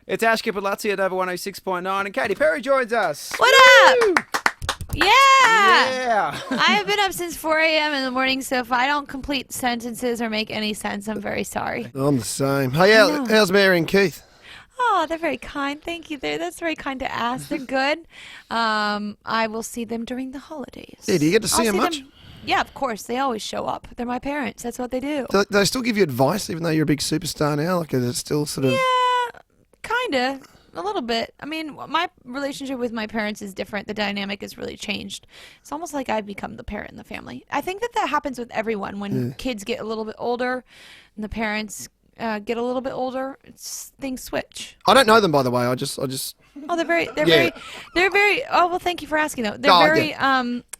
It's Ash Kipalazzi at over 106.9, and Katy Perry joins us. What Woo! up? Yeah. Yeah. I have been up since 4 a.m. in the morning, so if I don't complete sentences or make any sense, I'm very sorry. I'm the same. Hey, how's Mary and Keith? Oh, they're very kind. Thank you. That's very kind to ask. They're good. I will see them during the holidays. Yeah, do you get to see them much? Yeah, of course. They always show up. They're my parents. That's what they do. Do they still give you advice, even though you're a big superstar now? Like, is it still sort of... Yeah, kind of. A little bit. I mean, my relationship with my parents is different. The dynamic has really changed. It's almost like I've become the parent in the family. I think that happens with everyone. When kids get a little bit older and the parents get a little bit older, things switch. I don't know them, by the way. I just... Oh, they're very. Oh, well, thank you for asking though.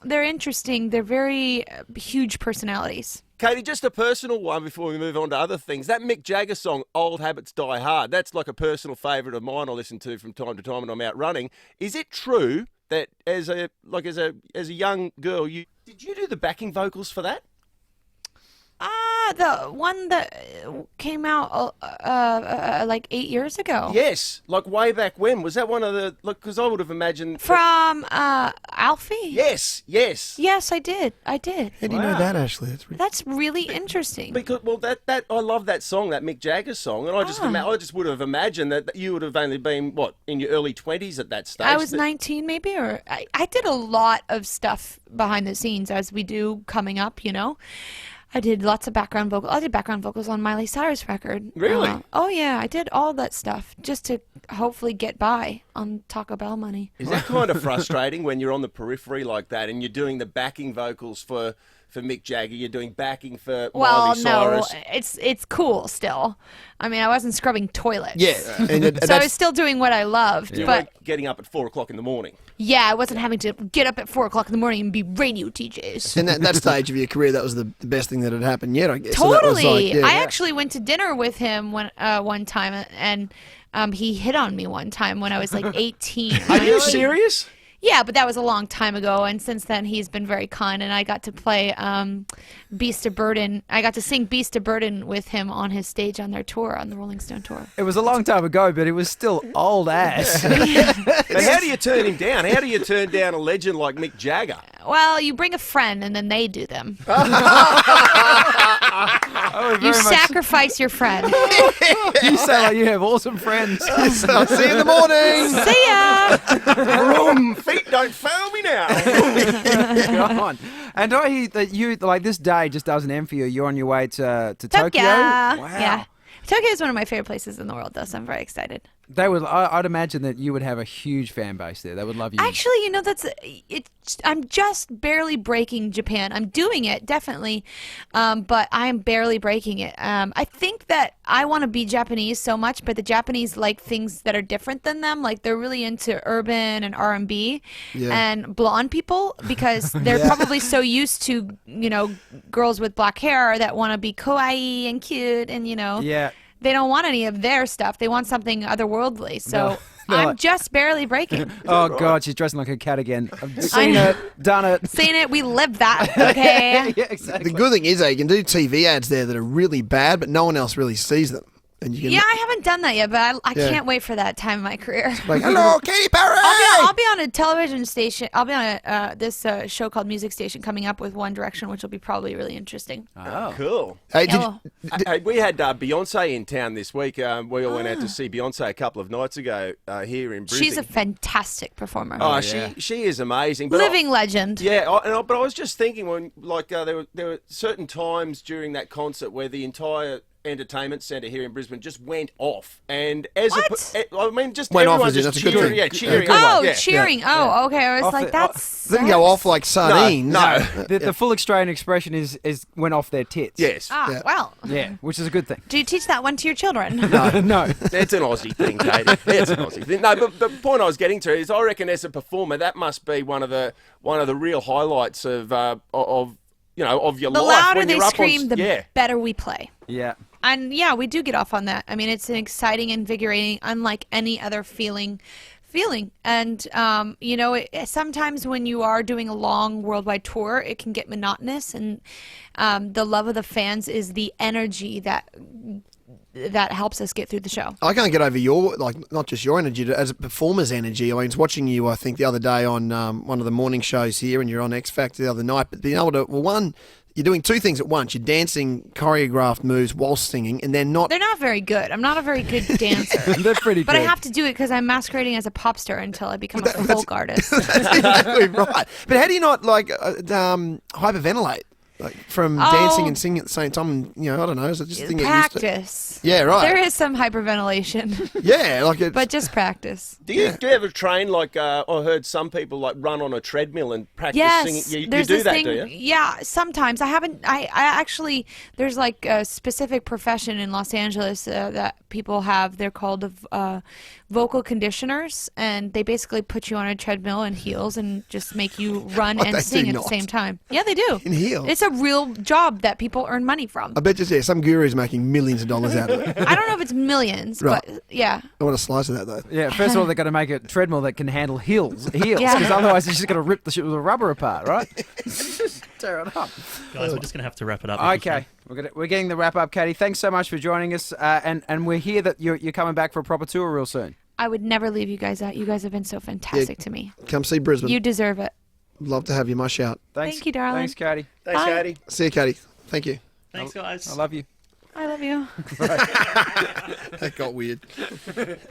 They're interesting. They're very huge personalities. Katy, just a personal one before we move on to other things. That Mick Jagger song, Old Habits Die Hard, that's like a personal favourite of mine I listen to from time to time when I'm out running. Is it true that as a young girl, did you do the backing vocals for that? The one that came out like 8 years ago. Yes, like way back when. Was that one of the, because I would have imagined... From Alfie? Yes. Yes, I did. How do you know that, Ashley? That's really interesting. Because, well, that I love that song, that Mick Jagger song, and I just would have imagined that you would have only been, what, in your early 20s at that stage? I was 19 maybe, or I did a lot of stuff behind the scenes as we do coming up, you know. I did lots of background vocals. I did background vocals on Miley Cyrus' record. Really? Oh, yeah. I did all that stuff just to hopefully get by on Taco Bell money. Is that kind of frustrating when you're on the periphery like that and you're doing the backing vocals for Mick Jagger, you're doing backing for Miley Cyrus? No, it's cool still. I mean, I wasn't scrubbing toilets. Yeah. So I was still doing what I loved. You but weren't getting up at 4 o'clock in the morning. Yeah, I wasn't having to get up at 4 o'clock in the morning and be radio DJs. In that stage of your career, that was the best thing that had happened yet, I guess. Totally. So that was like, I actually went to dinner with him one time, and he hit on me one time when I was like 18. Are you serious? Yeah, but that was a long time ago, and since then he's been very kind, and I got to play Beast of Burden. I got to sing Beast of Burden with him on his stage on their tour, on the Rolling Stone tour. It was a long time ago, but it was still old ass. But how do you turn him down? How do you turn down a legend like Mick Jagger? Well, you bring a friend, and then they do them. You sacrifice your friend. You sound like you have awesome friends. I'll see you in the morning. See ya! Vroom, feet don't fail me now. Go on. And I hear that you, like, this day just doesn't end for you. You're on your way to Tokyo. Wow. Yeah. Tokyo is one of my favorite places in the world, though, so I'm very excited. They would. I'd imagine that you would have a huge fan base there. They would love you. Actually, you know, I'm just barely breaking Japan. I'm doing it, definitely, but I'm barely breaking it. I think that I want to be Japanese so much, but the Japanese like things that are different than them. Like, they're really into urban and R&B and blonde people because they're probably so used to, you know, girls with black hair that want to be kawaii and cute and, you know. Yeah. They don't want any of their stuff. They want something otherworldly. So I'm just barely breaking. Oh, God, she's dressing like a cat again. I've seen it, done it. Seen it. We lived that, okay? Yeah, exactly. The good thing is, though, you can do TV ads there that are really bad, but no one else really sees them. And you can, yeah, I haven't done that yet, but I can't wait for that time in my career. like, hello, Katy Perry! I'll be on a television station. I'll be on this show called Music Station coming up with One Direction, which will be probably really interesting. Oh, cool. Hey, Hey, we had Beyonce in town this week. We all went out to see Beyonce a couple of nights ago here in Brisbane. She's a fantastic performer. Oh, she is amazing. But Living legend. Yeah, but I was just thinking when, like, there were certain times during that concert where the entire entertainment centre here in Brisbane just went off, and as I mean, just went everyone off, just that's a good cheering, thing. yeah, cheering. Cheering. Oh, okay. I was Off like, the- that's. didn't go off like sardine. No. The full Australian expression is went off their tits. Yes. Yeah. Well. Yeah, which is a good thing. Do you teach that one to your children? No. It's an Aussie thing, Katy. It's an Aussie thing. No, but the point I was getting to is, I reckon as a performer, that must be one of the real highlights of you know, of your The life. louder when they you're up scream, on, the better we play. Yeah. And yeah, we do get off on that. I mean, it's an exciting, invigorating, unlike any other feeling. And, you know, sometimes when you are doing a long worldwide tour, it can get monotonous. And the love of the fans is the energy that that helps us get through the show. I can't get over your, like, not just your energy, as a performer's energy. I mean, I was watching you, I think, the other day on one of the morning shows here, and you're on X Factor the other night. But being able to, well, one, you're doing two things at once. You're dancing choreographed moves whilst singing, and they're not very good. I'm not a very good dancer. They're pretty But good. I have to do it because I'm masquerading as a pop star until I become a folk artist. That's exactly right. But how do you not, like, hyperventilate? Like, from dancing and singing at the same time, and, you know, I don't know, is it just a thing you're used to? Practice. Yeah, right. There is some hyperventilation, Yeah, like it's, but just practice. Do you ever train, like, I heard some people, like, run on a treadmill and practice Yes, singing? You there's do this that, thing. do you? Yeah, sometimes I haven't. I actually there's like a specific profession in Los Angeles that people have. They're called vocal conditioners, and they basically put you on a treadmill in heels and just make you run What, and they sing do at not. the same time. Yeah, they do. In heels? It's a real job that people earn money from. I bet you, yeah, some guru's making millions of dollars out of it. I don't know if it's millions, Right. but yeah. I want a slice of that, though. Yeah, first of all, they've got to make a treadmill that can handle heels, Yeah. because otherwise they're just going to rip the rubber apart, right? Tear it up. Guys, we're just going to have to wrap it up. Okay, we're getting the wrap up, Katy. Thanks so much for joining us, and we're here that you're coming back for a proper tour real soon. I would never leave you guys out. You guys have been so fantastic to me. Come see Brisbane. You deserve it. Love to have you. My shout. Thanks. Thank you, darling. Thanks, Katy. Thanks, Bye. Katy. See you, Katy. Thank you. Thanks, guys. I love you. I love you. That got weird.